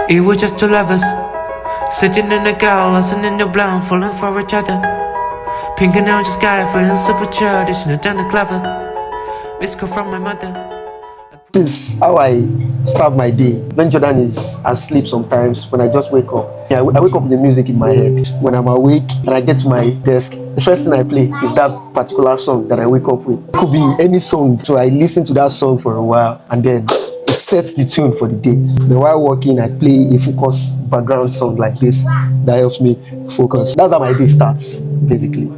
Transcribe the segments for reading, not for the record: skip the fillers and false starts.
It was just two lovers, sitting in a gal, listening to blonde, falling for each other. Pink and orange sky, feeling super childish, and done the clever. Missed call from my mother. This is how I start my day. When Jordan is asleep sometimes, when I just wake up, I wake up with the music in my head. When I'm awake and I get to my desk, the first thing I play is that particular song that I wake up with. It could be any song, so I listen to that song for a while and then it sets the tune for the day. Then while working, I play a focus background song like this that helps me focus. That's how my day starts, basically.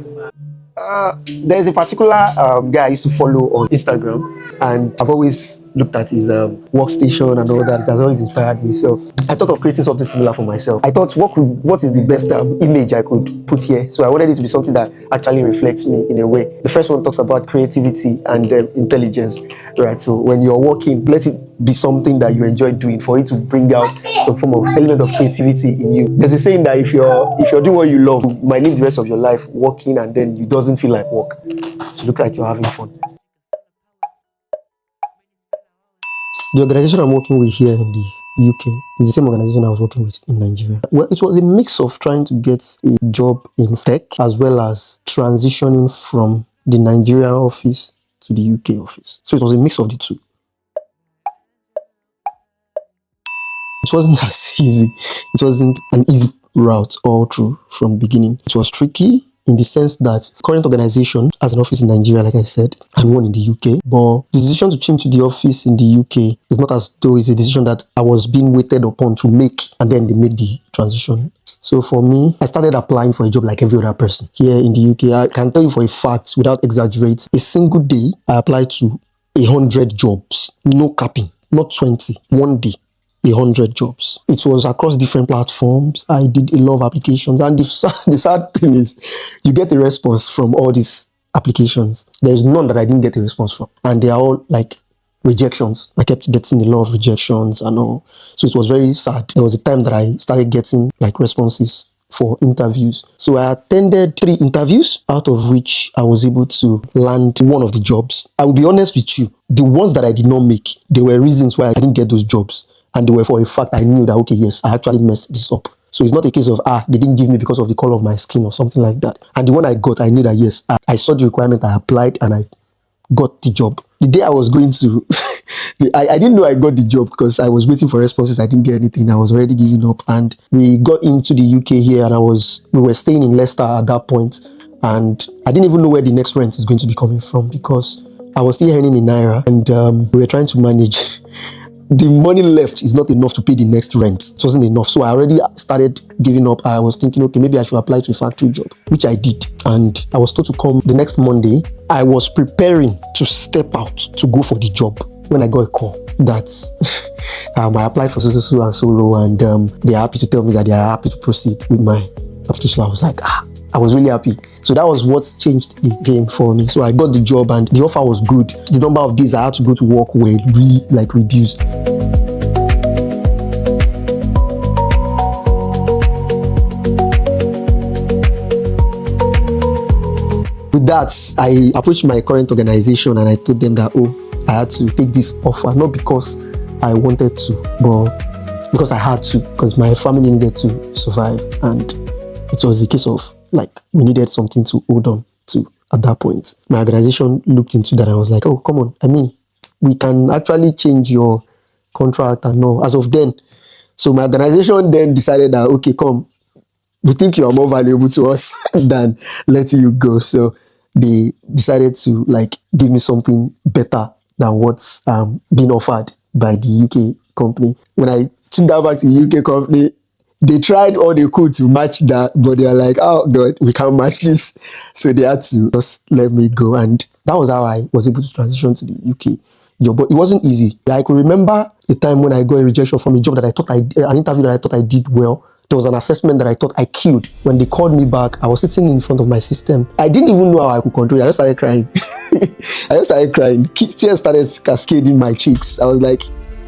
There's a particular guy I used to follow on Instagram, and I've always looked at his workstation and all that. It has always inspired me. So I thought of creating something similar for myself. I thought, what is the best image I could put here? So I wanted it to be something that actually reflects me in a way. The first one talks about creativity and intelligence, right? So when you're working, let it be something that you enjoy doing, for it to bring out some form of element of creativity in you. There's a saying that if you're doing what you love, you might live the rest of your life working and then it doesn't feel like work. So look like you're having fun. The organization I'm working with here in the UK is the same organization I was working with in Nigeria. Well, it was a mix of trying to get a job in tech as well as transitioning from the Nigeria office to the UK office. So it was a mix of the two. It wasn't as easy. It wasn't an easy route all through from beginning. It was tricky in the sense that current organization has an office in Nigeria, like I said, and one in the UK. But the decision to change to the office in the UK is not as though it's a decision that I was being waited upon to make, and then they made the transition. So for me, I started applying for a job like every other person here in the UK. I can tell you for a fact, without exaggerate, a single day I applied to 100 jobs, no capping, not 20, one day. 100 jobs. It was across different platforms. I did a lot of applications, and the sad thing is you get a response from all these applications. There's none that I didn't get a response from, and they are all like rejections. I kept getting a lot of rejections and all, so it was very sad. There was a time that I started getting like responses for interviews. So I attended 3 interviews, out of which I was able to land one of the jobs. I will be honest with you, the ones that I did not make, there were reasons why I didn't get those jobs. And they were for a fact I knew that, okay, yes, I actually messed this up. So it's not a case of, they didn't give me because of the color of my skin or something like that. And the one I got, I knew that, yes, I saw the requirement, I applied, and I got the job. The day I was going to, I didn't know I got the job because I was waiting for responses. I didn't get anything. I was already giving up. And we got into the UK here, and we were staying in Leicester at that point. And I didn't even know where the next rent is going to be coming from because I was still earning in Naira, and we were trying to manage. The money left is not enough to pay the next rent. It wasn't enough. So I already started giving up. I was thinking, okay, maybe I should apply to a factory job, which I did. And I was told to come the next Monday. I was preparing to step out to go for the job when I got a call that I applied for so and so, and they are happy to tell me that they are happy to proceed with my application. I was like, I was really happy. So that was what changed the game for me. So I got the job and the offer was good. The number of days I had to go to work were really reduced. With that, I approached my current organization and I told them that, I had to take this offer, not because I wanted to, but because I had to, because my family needed to survive. And it was a case of we needed something to hold on to at that point. My organization looked into that and I was like, oh, come on. I mean, we can actually change your contract and all as of then. So my organization then decided that, okay, come, we think you are more valuable to us than letting you go. So they decided to give me something better than what's being offered by the UK company. When I took that back to the UK company, they tried all they could to match that, but they are like, oh God, we can't match this. So they had to just let me go. And that was how I was able to transition to the UK job. But it wasn't easy. I could remember the time when I got a rejection from a job that I thought an interview that I thought I did well. There was an assessment that I thought I killed. When they called me back, I was sitting in front of my system. I didn't even know how I could control it. I just started crying. Tears started cascading my cheeks. I was like,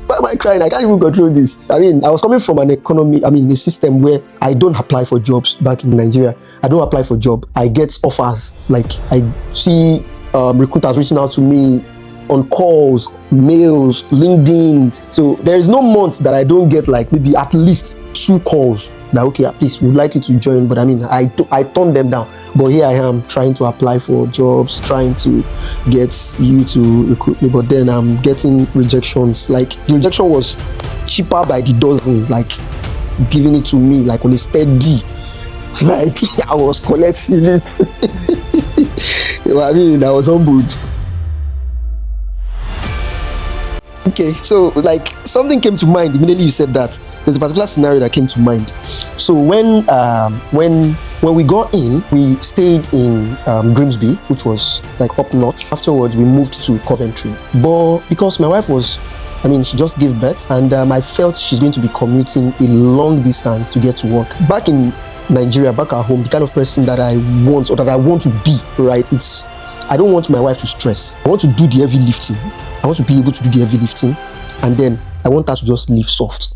why am I crying? I can't even control this. I mean, I was coming from a system where I don't apply for jobs back in Nigeria. I don't apply for job. I get offers. I see recruiters reaching out to me on calls, mails, LinkedIn's. So there is no month that I don't get like maybe at least 2 calls that, okay, please, we'd like you to join. But I mean, I turn them down. But here I am trying to apply for jobs, trying to get you to recruit me. But then I'm getting rejections. Like the rejection was cheaper by the dozen, like giving it to me like on a steady. Like I was collecting it. You know what I mean? I was humbled. Okay, so like something came to mind immediately you said that. There's a particular scenario that came to mind. So when we got in, we stayed in Grimsby, which was like up north. Afterwards, we moved to Coventry. But because my wife she just gave birth, and I felt she's going to be commuting a long distance to get to work. Back in Nigeria, back at home, the kind of person that I want or that I want to be, right? I don't want my wife to stress. I want to do the heavy lifting. I want to be able to do the heavy lifting, and then I want her to just live soft.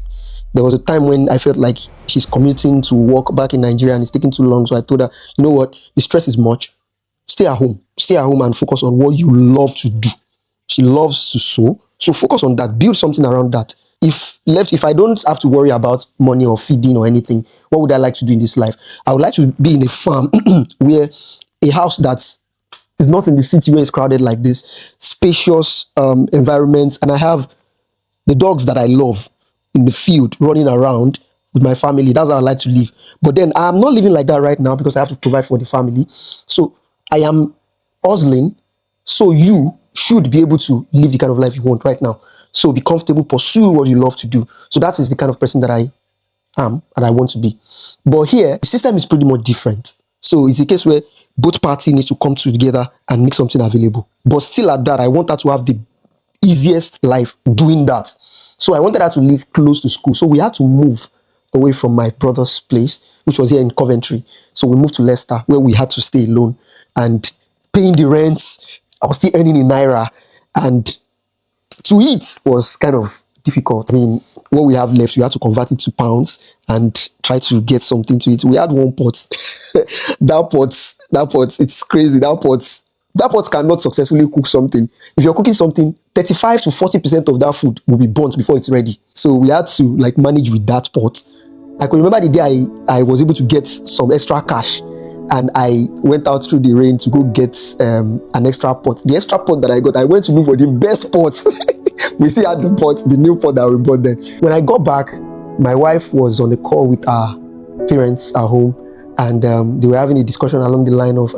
There was a time when I felt like she's commuting to work back in Nigeria and it's taking too long. So I told her, you know what, the stress is much. Stay at home and focus on what you love to do. She loves to sew. So focus on that, build something around that. If I don't have to worry about money or feeding or anything, what would I like to do in this life? I would like to be in a farm where a house that's not in the city where it's crowded like this, spacious environments, and I have the dogs that I love in the field running around with my family. That's how I like to live. But then I'm not living like that right now because I have to provide for the family. So I am hustling. So you should be able to live the kind of life you want right now. So be comfortable, pursue what you love to do. So that is the kind of person that I am and I want to be. But here, the system is pretty much different. So it's a case where both parties need to come together and make something available. But still at that, I want her to have the easiest life doing that. So I wanted her to live close to school. So we had to move away from my brother's place, which was here in Coventry. So we moved to Leicester, where we had to stay alone and paying the rents. I was still earning in Naira, and to eat was kind of difficult. I mean, what we have left, we had to convert it to pounds and try to get something to eat. We had one pot. That pot, it's crazy. That pot cannot successfully cook something. If you're cooking something, 35 to 40% of that food will be burnt before it's ready. So we had to like manage with that pot. I can remember the day I was able to get some extra cash, and I went out through the rain to go get an extra pot. The extra pot that I got, I went to look for the best pots. We still had the new pot that we bought then. When I got back, my wife was on a call with our parents at home, and they were having a discussion along the line of,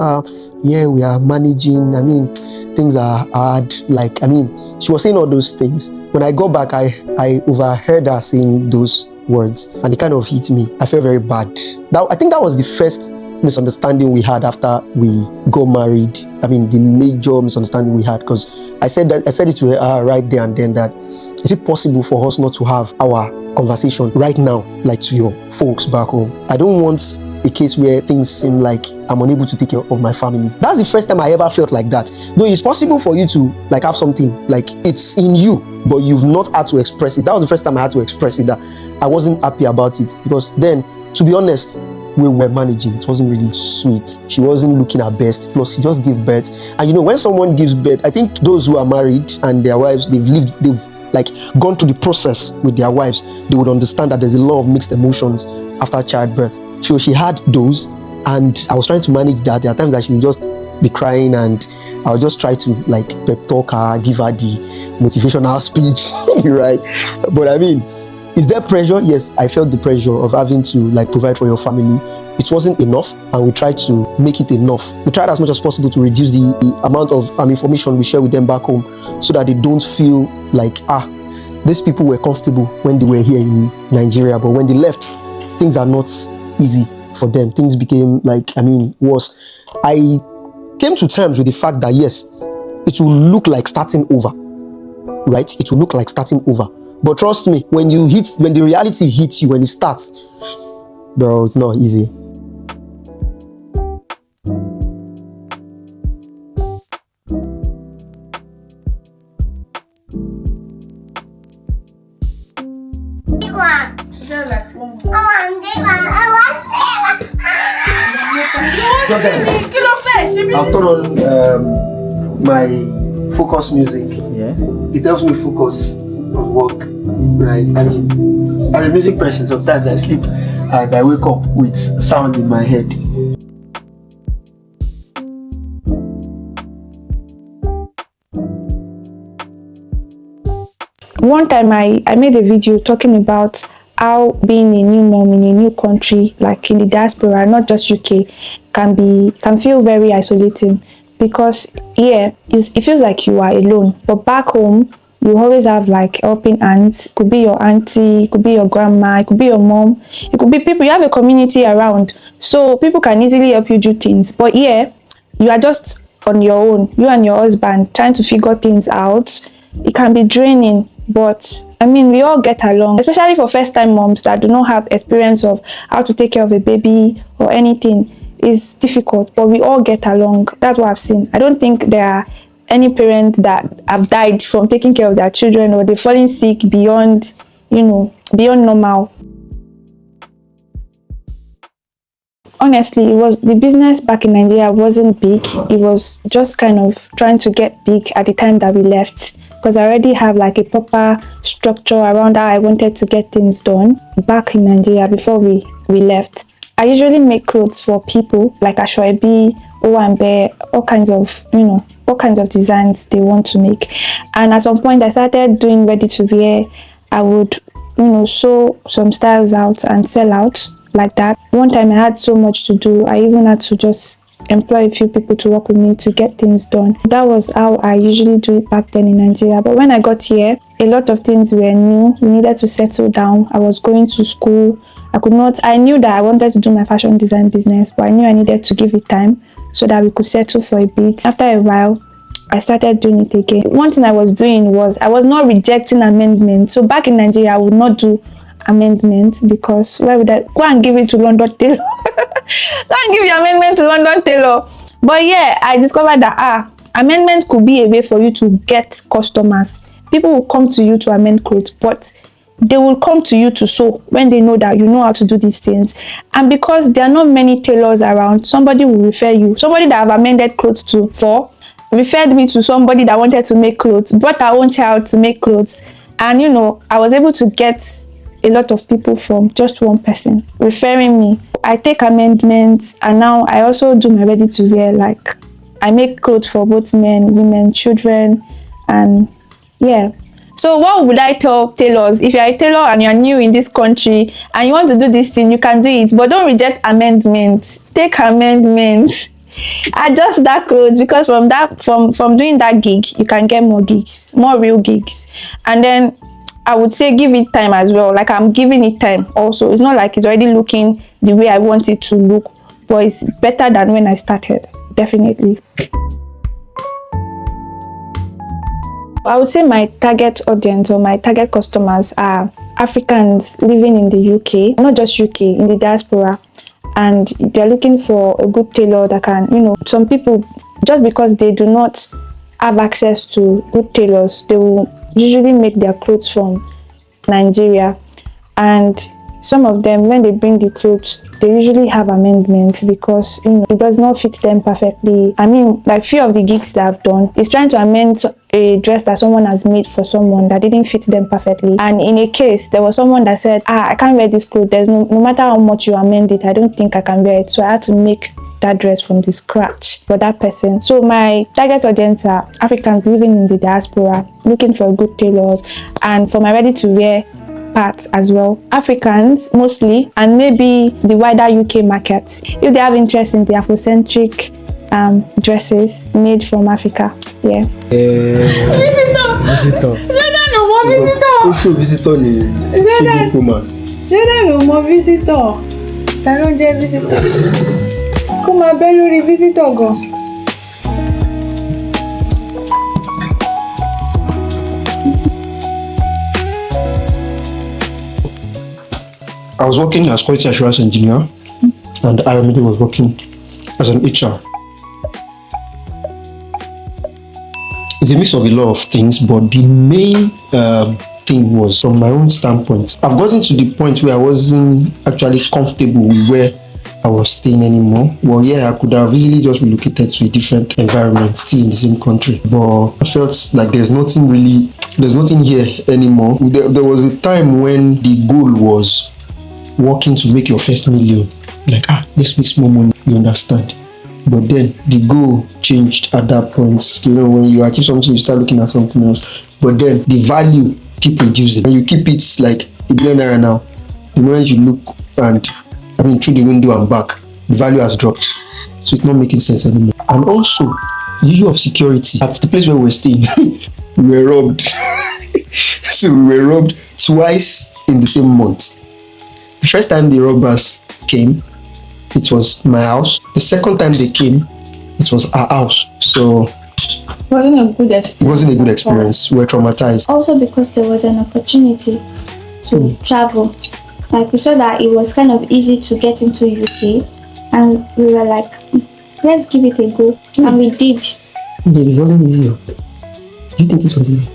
we are managing. I mean, things are hard. She was saying all those things. When I got back, I overheard her saying those words, and it kind of hit me. I felt very bad. I think that was the first misunderstanding we had after we got married. I mean, the major misunderstanding we had, because I said it to her right there and then that, is it possible for us not to have our conversation right now, like to your folks back home? I don't want a case where things seem like I'm unable to take care of my family. That's the first time I ever felt like that. Though it's possible for you to like have something, like it's in you, but you've not had to express it. That was the first time I had to express it, that I wasn't happy about it, because then, to be honest, we were managing. It wasn't really sweet. She wasn't looking her best. Plus, she just gave birth. And when someone gives birth, I think those who are married and their wives, they've like gone through the process with their wives, they would understand that there's a lot of mixed emotions after childbirth. So she had those, and I was trying to manage that. There are times that she would just be crying, and I would just try to like pep talk her, give her the motivational speech, right? But I mean, is there pressure? Yes, I felt the pressure of having to like provide for your family. It wasn't enough, and we tried to make it enough. We tried as much as possible to reduce the amount of information we share with them back home, so that they don't feel like, these people were comfortable when they were here in Nigeria, but when they left, things are not easy for them. Things became worse. I came to terms with the fact that yes, it will look like starting over, right? It will look like starting over. But trust me, when the reality hits you, when it starts, bro, it's not easy. I'll turn on my focus music. Yeah. It helps me focus on work, right? I mean, I'm a music person. Sometimes I sleep and I wake up with sound in my head. One time I made a video talking about how being a new mom in a new country, like in the diaspora, not just UK, can feel very isolating, because here it feels like you are alone. But back home, you always have like helping hands. It could be your auntie, it could be your grandma, it could be your mom, it could be people. You have a community around, so people can easily help you do things. But here, you are just on your own, you and your husband trying to figure things out. It can be draining, but I mean, we all get along, especially for first-time moms that do not have experience of how to take care of a baby or anything. It's difficult, but we all get along. That's what I've seen. I don't think there are any parents that have died from taking care of their children, or they've fallen sick beyond normal. Honestly, it was the business back in Nigeria wasn't big. It was just kind of trying to get big at the time that we left, because I already have like a proper structure around how I wanted to get things done back in Nigeria before we left. I usually make clothes for people like Ashwabi, Owambe, all kinds of designs they want to make. And at some point I started doing ready to wear. I would, sew some styles out and sell out like that. One time I had so much to do, I even had to just employ a few people to work with me to get things done. That was how I usually do it back then in Nigeria. But when I got here, a lot of things were new. We needed to settle down. I was going to school. I knew that I wanted to do my fashion design business, but I knew I needed to give it time so that we could settle for a bit. After a while, I started doing it again. One thing I was doing was I was not rejecting amendments. So back in Nigeria, I would not do amendments, because why would I go and give it to London Tailor? Go and give your amendment to London Tailor. But yeah, I discovered that amendment could be a way for you to get customers. People will come to you to amend clothes, but they will come to you to sew when they know that you know how to do these things. And because there are not many tailors around, somebody will refer you. Somebody that I've amended clothes to referred me to somebody that wanted to make clothes, brought her own child to make clothes. And I was able to get a lot of people from just one person referring me. I take amendments, and now I also do my ready to wear. Like, I make clothes for both men, women, children, and yeah. So what would I tell tailors? If you're a tailor and you're new in this country and you want to do this thing, you can do it, but don't reject amendments. Take amendments. Adjust that clothes, because from doing that gig, you can get more gigs, more real gigs. And then I would say give it time as well. Like, I'm giving it time also. It's not like it's already looking the way I want it to look, but it's better than when I started, definitely. I would say my target audience or my target customers are Africans living in the UK, not just UK, in the diaspora. And they're looking for a good tailor that can, some people, just because they do not have access to good tailors, they will usually make their clothes from Nigeria. And some of them, when they bring the clothes, they usually have amendments, because it does not fit them perfectly. I mean, like, few of the gigs that I've done is trying to amend a dress that someone has made for someone that didn't fit them perfectly. And in a case, there was someone that said, I can't wear this clothes. There's no matter how much you amend it, I don't think I can wear it. So I had to make that dress from the scratch for that person. So my target audience are Africans living in the diaspora, looking for good tailors. And for my ready to wear parts as well, Africans mostly, and maybe the wider UK market, if they have interest in the Afrocentric dresses made from Africa. Yeah. Visitor. Visitor ni Kumas. Visitor. Ta ló jẹ́ visitor? Kó máa bẹ́ lórí visitor gan. I was working as quality assurance engineer, and Ayomide was working as an HR. It's a mix of a lot of things, but the main thing was, from my own standpoint, I've gotten to the point where I wasn't actually comfortable with where I was staying anymore. Well, yeah, I could have easily just relocated to a different environment, still in the same country. But I felt like there's nothing here anymore. There was a time when the goal was working to make your first million. Like, let's make small money, you understand? But then the goal changed at that point. You know, when you achieve something, you start looking at something else. But then the value keep reducing. And you keep it like $1 billion now. The moment you look and through the window and back, the value has dropped. So it's not making sense anymore. And also, the issue of security. At the place where we were staying, we were robbed. So we were robbed twice in the same month. The first time the robbers came, it was my house. The second time they came, it was our house. So it wasn't a good experience. It wasn't a good experience. We were traumatized. Also because there was an opportunity to travel. Like we saw that it was kind of easy to get into UK, and we were like, let's give it a go. And we did. Baby, it wasn't easy. Do you think it was easy?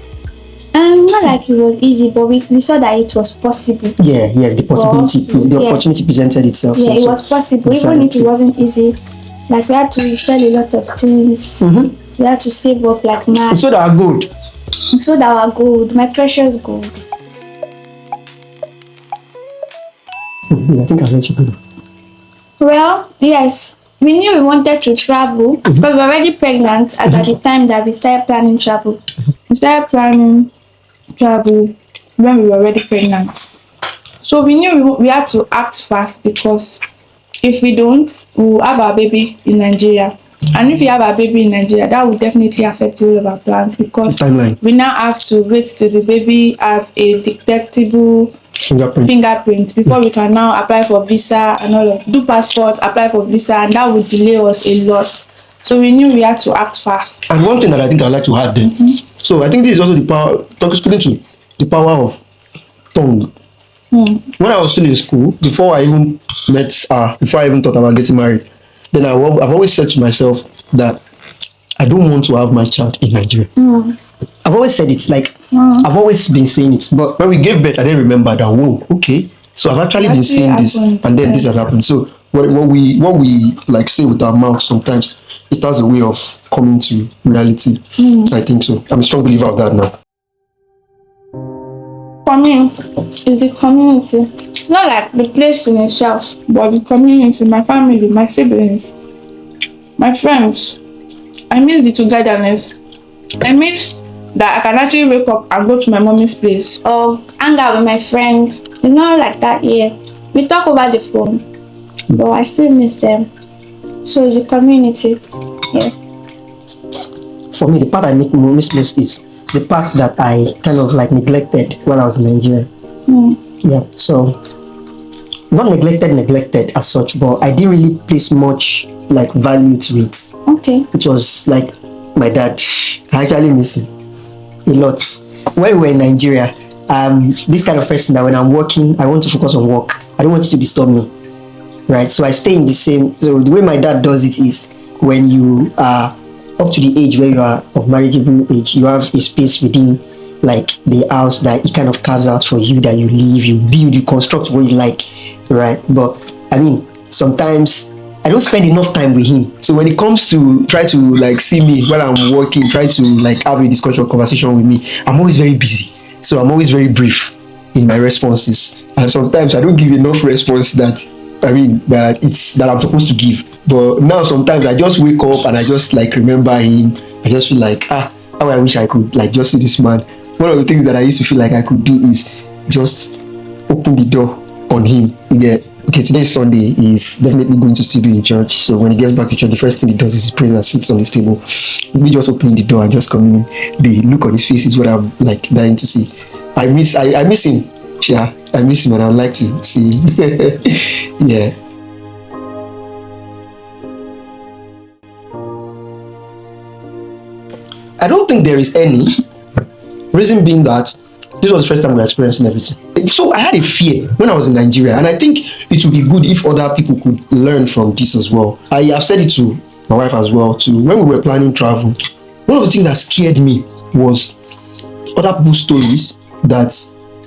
Not like it was easy, but we saw that it was possible. Yes, the possibility, the opportunity presented itself. Yeah, it was possible, even if it wasn't easy. Like we had to sell a lot of things. We had to save up like mad. So that our gold. So that our gold, my precious gold. I think I'll let you go. Well, yes. We knew we wanted to travel, but we were already pregnant at the time that we started planning travel. We started planning travel when we were already pregnant. So we knew we had to act fast, because if we don't, we will have our baby in Nigeria. And if we have our baby in Nigeria, that will definitely affect all of our plans, because we now have to wait till the baby have a detectable fingerprint before we can now apply for visa and all of do passport, apply for visa, and that would delay us a lot. So we knew we had to act fast. And one thing that I think I'd like to add then, so I think this is also the power, speaking to the power of tongue. When I was still in school, before I even met her, before I even thought about getting married, then I've always said to myself that I don't want to have my child in Nigeria. I've always said it, like I've always been saying it, but when we gave birth, I didn't remember that. Whoa, okay, so I've actually been saying this, and then this has happened. So what we like say with our mouth, sometimes it has a way of coming to reality. I think so. I'm a strong believer of that now. For me, it's the community, not like the place in itself, but the community, my family, my siblings, my friends. I miss the togetherness. I miss that I can actually wake up and go to my mommy's place or hang out with my friend. It's not like that here. We talk over the phone, but I still miss them. So it's the community. Yeah. For me, the part I miss most is the part that I kind of like neglected when I was in Nigeria. Yeah, so not neglected as such, but I didn't really place much like value to it. Okay. Which was like my dad. I actually miss him a lot. When we were in Nigeria, this kind of person that when I'm working, I want to focus on work. I don't want you to disturb me, right? So I stay in the same. So the way my dad does it is when you are up to the age where you are of marriageable age, you have a space within like the house that he kind of carves out for you, that you live, you build, you construct what you like, right? But I mean, sometimes I don't spend enough time with him. So when it comes to try to like see me while I'm working, try to like have a discussion, conversation with me, I'm always very busy. So I'm always very brief in my responses. And sometimes I don't give enough response that I'm supposed to give. But now sometimes I just wake up and I just like remember him. I just feel like, how I wish I could like just see this man. One of the things that I used to feel like I could do is just open the door on him. Yeah. Okay, today's Sunday. He's definitely going to still be in church. So when he gets back to church, the first thing he does is he prays and sits on his table. We just open the door and just come in. The look on his face is what I'm like dying to see. I miss him. Yeah, I miss him and I'd like to see him. Yeah. I don't think there is any. Reason being that this was the first time we were experiencing everything. So I had a fear when I was in Nigeria, and I think it would be good if other people could learn from this as well. I have said it to my wife as well too. When we were planning travel, one of the things that scared me was other people's stories that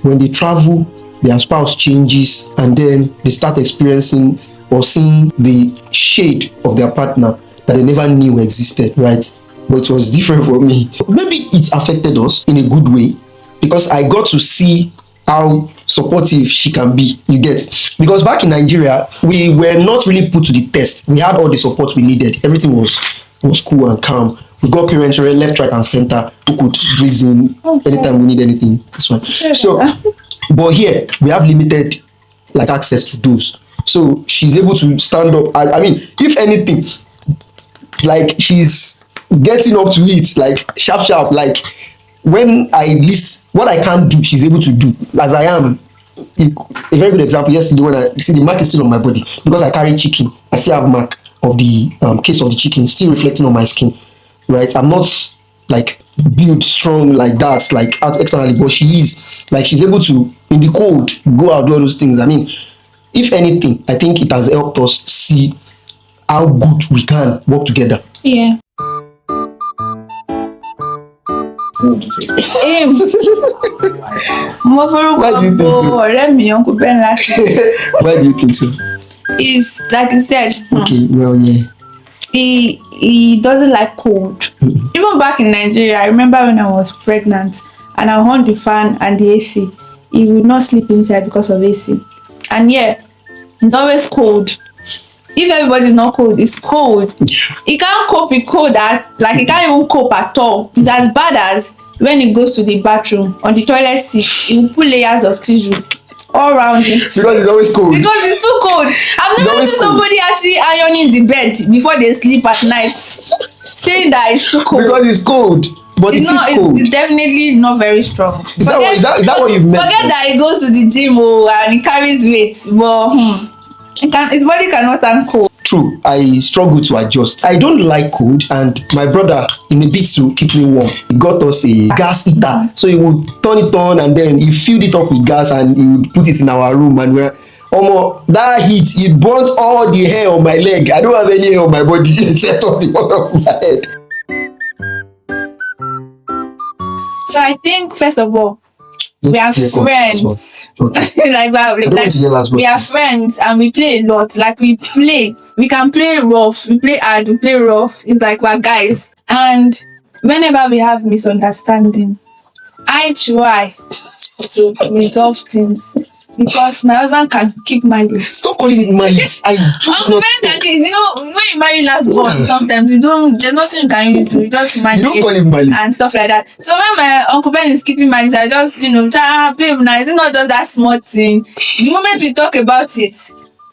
when they travel, their spouse changes and then they start experiencing or seeing the shade of their partner that they never knew existed, right? But it was different for me. Maybe it affected us in a good way because I got to see how supportive she can be. You get? Because back in Nigeria, we were not really put to the test. We had all the support we needed. Everything was cool and calm. We got parents left, right, and center who could reason anytime we need anything. That's fine. So, but here we have limited like access to those. So she's able to stand up. I mean, if anything, like she's getting up to it, like sharp. Like when I list what I can't do, she's able to do. As I am, a very good example yesterday when I see the mark is still on my body because I carry chicken. I still have mark of the case of the chicken still reflecting on my skin. Right, I'm not like built strong like that, like out externally, but she is like she's able to in the cold go out do all those things. I mean, if anything, I think it has helped us see how good we can work together. Yeah. Why do you think so? Why do you think so? It's like you said. Okay, well, yeah. He doesn't like cold. Even back in Nigeria, I remember when I was pregnant and I on the fan and the AC, he would not sleep inside because of AC. And yeah, it's always cold. If everybody's not cold, it's cold. He can't cope with cold like he can't even cope at all. It's as bad as when he goes to the bathroom on the toilet seat, he will put layers of tissue all around it. Because it's always cold. Because it's too cold. I've never seen somebody actually ironing the bed before they sleep at night, saying that it's too cold. Because it's cold. But it's cold. It's definitely not very strong. Is that what you meant? Forget that he goes to the gym and he carries weight, but his body cannot stand cold. True, I struggle to adjust. I don't like cold, and my brother, in a bit to keep me warm, he got us a gas heater. So he would turn it on and then he filled it up with gas and he would put it in our room. And we're that heat, it burnt all the hair on my leg. I don't have any hair on my body except on the bottom of my head. So I think first of all, we are friends. We are friends and we play a lot. Like we can play rough, we play hard, we play rough. It's like we're guys. And whenever we have misunderstanding, I try to resolve things because my husband can keep malice. Stop calling it malice. I just not. You know, when you marry last born, sometimes there's nothing you can really do. You just manage you don't call it malice and stuff like that. So when my Uncle Ben is keeping malice, I just babe, now it's not just that small thing. The moment we talk about it,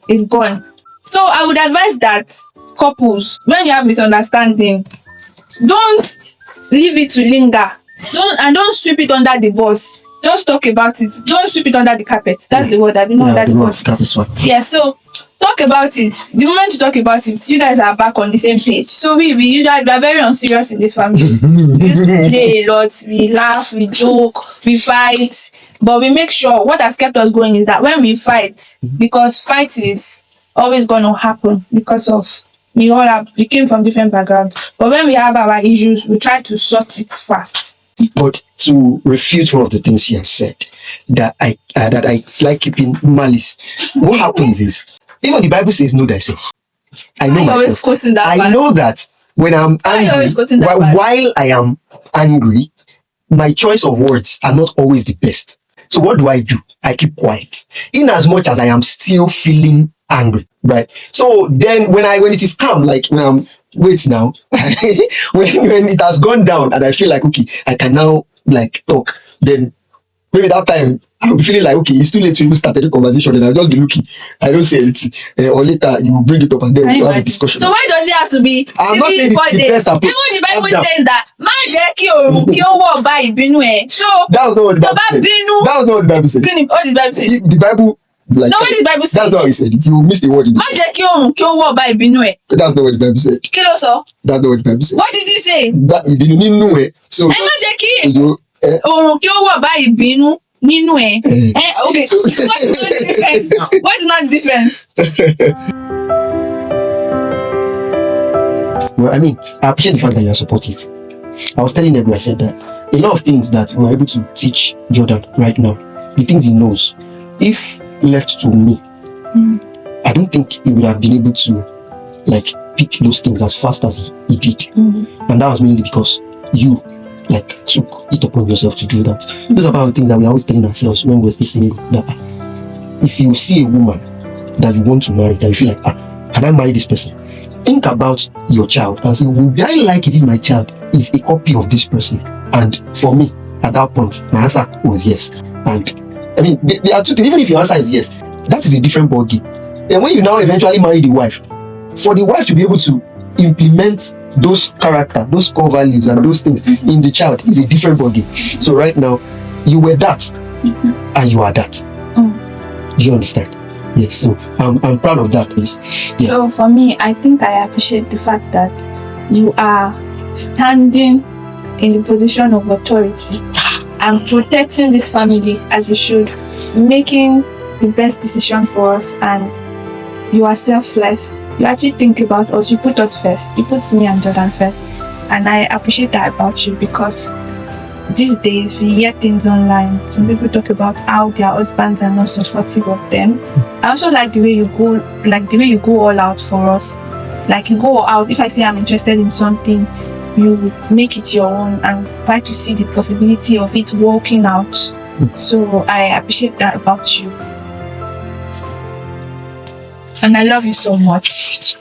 it's gone. So I would advise that couples, when you have misunderstanding, don't leave it to linger. Don't sweep it under the bus. Just talk about it. Don't sweep it under the carpet. That's the word. I've been under the bus. Yeah, so talk about it. The moment you talk about it, you guys are back on the same page. So we usually are very unserious in this family. We used to play a lot. We laugh, we joke, we fight. But we make sure what has kept us going is that when we fight, because fight is always going to happen because of we came from different backgrounds. But when we have our issues, we try to sort it fast. But to refute one of the things she has said, that I like keeping malice. What happens is, even the Bible says, "Know thyself." I know myself. I know that when I'm angry, while I am angry, my choice of words are not always the best. So what do? I keep quiet, in as much as I am still feeling angry, right? So then when it is calm, like when I'm wait now when it has gone down and I feel like okay, I can now like talk, then maybe that time I'll be feeling like okay, it's too late to even start the conversation, and I'll just be looking, I don't say anything, or later you will bring it up and then we'll have a discussion. So why does it have to be I'm not saying it's the best approach. Even the Bible says that so that was not what the Bible said. That was not what the Bible said. What did the Bible say? The Bible like, no, what did the Bible say? That's not how he said it. You missed the word in it. That's not what the Bible said. That's not what the Bible said. What did he say? That so okay, so what is not the difference? Well, I mean, I appreciate the fact that you are supportive. I was telling Ebru, I said that a lot of things that we're able to teach Jordan right now, the things he knows, if left to me, I I don't think he would have been able to like pick those things as fast as he did. And that was mainly because you like took it upon yourself to do that. Those are about the things that we are always telling ourselves when we're still single, that if you see a woman that you want to marry, that you feel like, can I marry this person? Think about your child and say, would I like it if my child is a copy of this person? And for me, at that point, my answer was yes. And I mean, there are two things. Even if your answer is yes, that is a different ballgame. And when you now eventually marry the wife, for the wife to be able to implement those character, those core values and those things in the child is a different ballgame. So right now, you were that and you are that. Do you understand? Yes, so I'm proud of that, please. Yeah. So for me, I think I appreciate the fact that you are standing in the position of authority and protecting this family as you should, making the best decision for us, and you are selfless. You actually think about us, you put us first, you put me and Jordan first, and I appreciate that about you, because these days we hear things online. Some people talk about how their husbands are not supportive of them. I also like the way you go all out for us. Like you go all out. If I say I'm interested in something, you make it your own and try to see the possibility of it working out. So I appreciate that about you. And I love you so much.